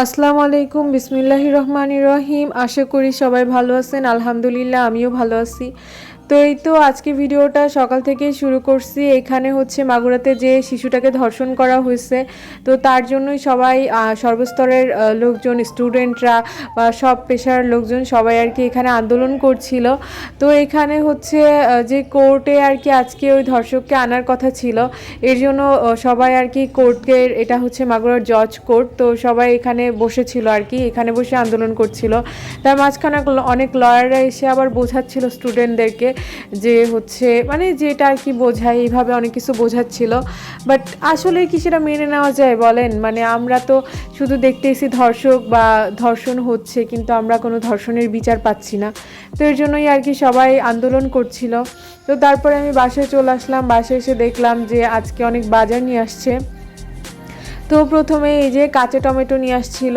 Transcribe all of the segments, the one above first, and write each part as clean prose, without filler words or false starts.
আসসালামু আলাইকুম, বিসমিল্লাহির রহমানির রহিম। আশা করি সবাই ভালো আছেন। আলহামদুলিল্লাহ আমিও ভালো আছি। তো এই তো আজকে ভিডিওটা সকাল থেকেই শুরু করছি। এখানে হচ্ছে মাগুরাতে যে শিশুটাকে ধর্ষণ করা হয়েছে, তো তার জন্যই সবাই সর্বস্তরের লোকজন, স্টুডেন্টরা বা সব পেশার লোকজন সবাই আর কি এখানে আন্দোলন করছিল। তো এখানে হচ্ছে যে কোর্টে আর কি আজকে ওই ধর্ষককে আনার কথা ছিল, এর জন্য সবাই আর কি কোর্টকে, এটা হচ্ছে মাগুরার জজ কোর্ট, তো সবাই এখানে বসেছিল আর কি, এখানে বসে আন্দোলন করছিল। তার মাঝখানে অনেক লয়াররা এসে আবার বোঝাচ্ছিল স্টুডেন্টদেরকে যে হচ্ছে মানে যেটা আর কি বোঝায়, এইভাবে অনেক কিছু বোঝাচ্ছিল। বাট আসলে কি সেটা মেনে নেওয়া যায় বলেন? মানে আমরা তো শুধু দেখতেছি ধর্ষক বা ধর্ষণ হচ্ছে, কিন্তু আমরা কোনো ধর্ষণের বিচার পাচ্ছি না। তো এর জন্যই আর কি সবাই আন্দোলন করছিল। তো তারপরে আমি বাসায় চলে আসলাম। বাসায় এসে দেখলাম যে আজকে অনেক বাজার নিয়ে আসছে। তো প্রথমে এই যে কাঁচা টমেটো নিয়ে আসছিল,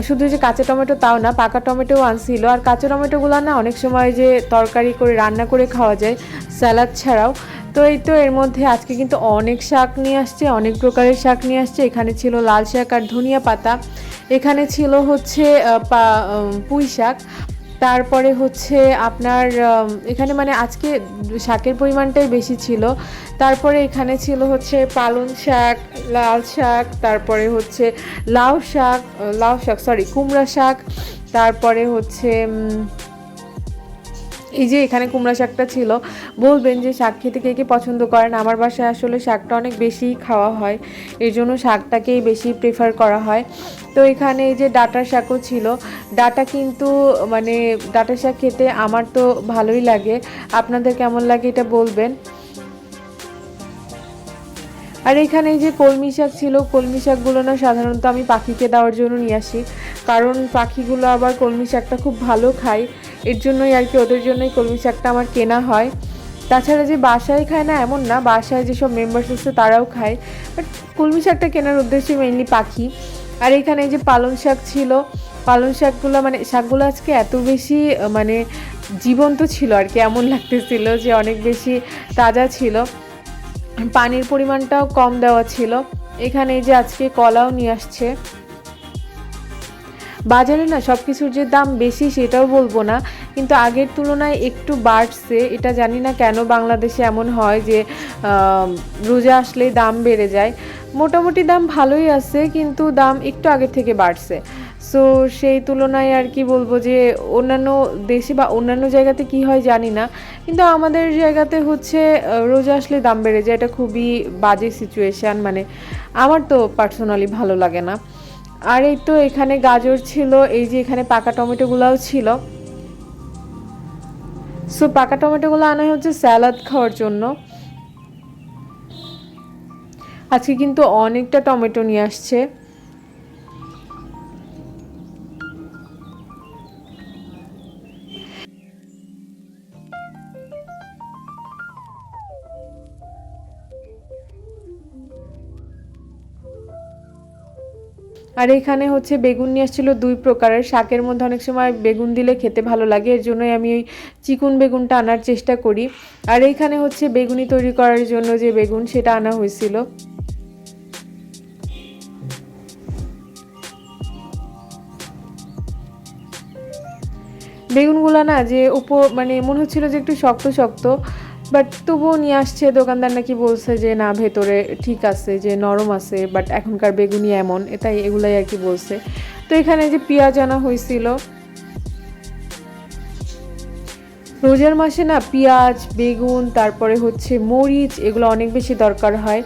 শুধু যে কাঁচা টমেটো তাও না, পাকা টমেটোও আনছিল। আর কাঁচা টমেটোগুলো না অনেক সময় যে তরকারি করে রান্না করে খাওয়া যায়, স্যালাড ছাড়াও। তো এই তো এর মধ্যে আজকে কিন্তু অনেক শাক নিয়ে আসছে, অনেক প্রকারের শাক নিয়ে আসছে। এখানে ছিল লাল শাক আর ধনিয়া পাতা, এখানে ছিল হচ্ছে পুঁই শাক, তারপরে হচ্ছে আপনার এখানে মানে আজকে শাকের পরিমাণটাই বেশি ছিল। তারপরে এখানে ছিল হচ্ছে পালং শাক, লাল শাক, তারপরে হচ্ছে কুমড়া শাক, তারপরে হচ্ছে এই যে এখানে কুমড়া শাকটা ছিল। বলবেন যে শাক খেতে কে কে পছন্দ করেন? আমার বাসায় আসলে শাকটা অনেক বেশি খাওয়া হয়, এই জন্য শাকটাকেই বেশি প্রেফার করা হয়। তো এখানে এই যে ডাঁটা শাকও ছিল। ডাঁটা কিন্তু মানে ডাঁটা শাক খেতে আমার তো ভালোই লাগে, আপনাদের কেমন লাগে এটা বলবেন। আর এখানে যে কলমি শাক ছিল, কলমি শাকগুলো না সাধারণত আমি পাখিকে দেওয়ার জন্য নিয়ে আসি, কারণ পাখিগুলো আবার কলমি শাকটা খুব ভালো খায়, এর জন্যই আর কি ওদের জন্যই কলমি শাকটা আমার কেনা হয়। তাছাড়া যে বাসায় খায় না এমন না, বাসায় যেসব মেম্বার্স আছে তারাও খায়, বাট কলমি শাকটা কেনার উদ্দেশ্যে মেইনলি পাখি। আর এখানে যে পালং শাক ছিল, পালং শাকগুলো মানে শাকগুলো আজকে এত বেশি মানে জীবন্ত ছিল আর কি, এমন লাগতেছিল যে অনেক বেশি তাজা ছিল। পানির পরিমাণটাও কম দেওয়া ছিল। এখানে যে আজকে কলাও নিয়ে আসছে। বাজারে না সব কিছুর যে দাম বেশি সেটাও বলবো না, কিন্তু আগের তুলনায় একটু বাড়ছে। এটা জানি না কেন বাংলাদেশে এমন হয় যে রোজা আসলেই দাম বেড়ে যায়। মোটামুটি দাম ভালোই আছে, কিন্তু দাম একটু আগের থেকে বাড়ছে। সো সেই তুলনায় আর কি বলবো যে অন্যান্য দেশে বা অন্যান্য জায়গাতে কি হয় জানি না, কিন্তু আমাদের জায়গাতে হচ্ছে রোজা আসলে দাম বেড়ে যায়। এটা খুবই বাজে সিচুয়েশান, মানে আমার তো পার্সোনালি ভালো লাগে না। আর এই তো এখানে গাজর ছিল, এই যে এখানে পাকা টমেটোগুলোও ছিল। সো পাকা টমেটোগুলো আনা হচ্ছে স্যালাড খাওয়ার জন্য। আজকে কিন্তু অনেকটা টমেটো নিয়ে আসছে। আর এখানে হচ্ছে বেগুন নিয়ে আসছিল 2 প্রকারের। শাকের মধ্যে অনেক সময় বেগুন দিলে খেতে ভালো লাগে, এর জন্যই আমি ওই চিকন বেগুনটা আনার চেষ্টা করি। আর এইখানে হচ্ছে বেগুনি তৈরি করার জন্য যে বেগুন সেটা আনা হয়েছিল। বেগুনগুলো না যে মানে মনে হচ্ছিল যে একটু শক্ত শক্ত, বাট তবুও নিয়ে আসছে। দোকানদার নাকি বলছে যে না, ভেতরে ঠিক আছে, যে নরম আছে, বাট এখনকার বেগুনই এমন, এটাই এগুলাই আর কি বলছে। তো এখানে যে পেঁয়াজ আনা হয়েছিল। রোজার মাসে না পেঁয়াজ, বেগুন, তারপরে হচ্ছে মরিচ, এগুলো অনেক বেশি দরকার হয়।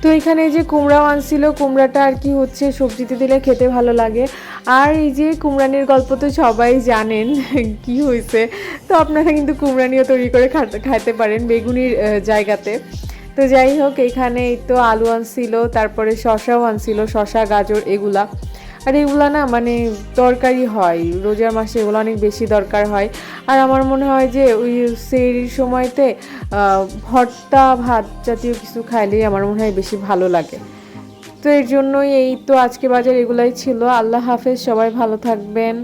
তো এখানে যে কুমড়াও আনছিল, কুমড়াটা আর কি হচ্ছে সবজিতে দিলে খেতে ভালো লাগে। আর এই যে কুমড়ানির গল্প তো সবাই জানেন কি হয়েছে। তো আপনারা কিন্তু কুমড়ানিও তৈরি করে খাইতে পারেন বেগুনির জায়গাতে। তো যাই হোক, এখানে তো আলু আনছিল, তারপরে শশাও আনছিল, শশা, গাজর এগুলা। আর এগুলা না মানে দরকারি হয় রোজার মাসে, এগুলো অনেক বেশি দরকার হয়। আর আমার মনে হয় যে ওই সেহরির সময়তে ভর্তা ভাত জাতীয় কিছু খাইলেই আমার মনে হয় বেশি ভালো লাগে। তো এর জন্যই এই তো আজকে বাজার এগুলাই ছিল। আল্লাহ হাফেজ, সবাই ভালো থাকবেন।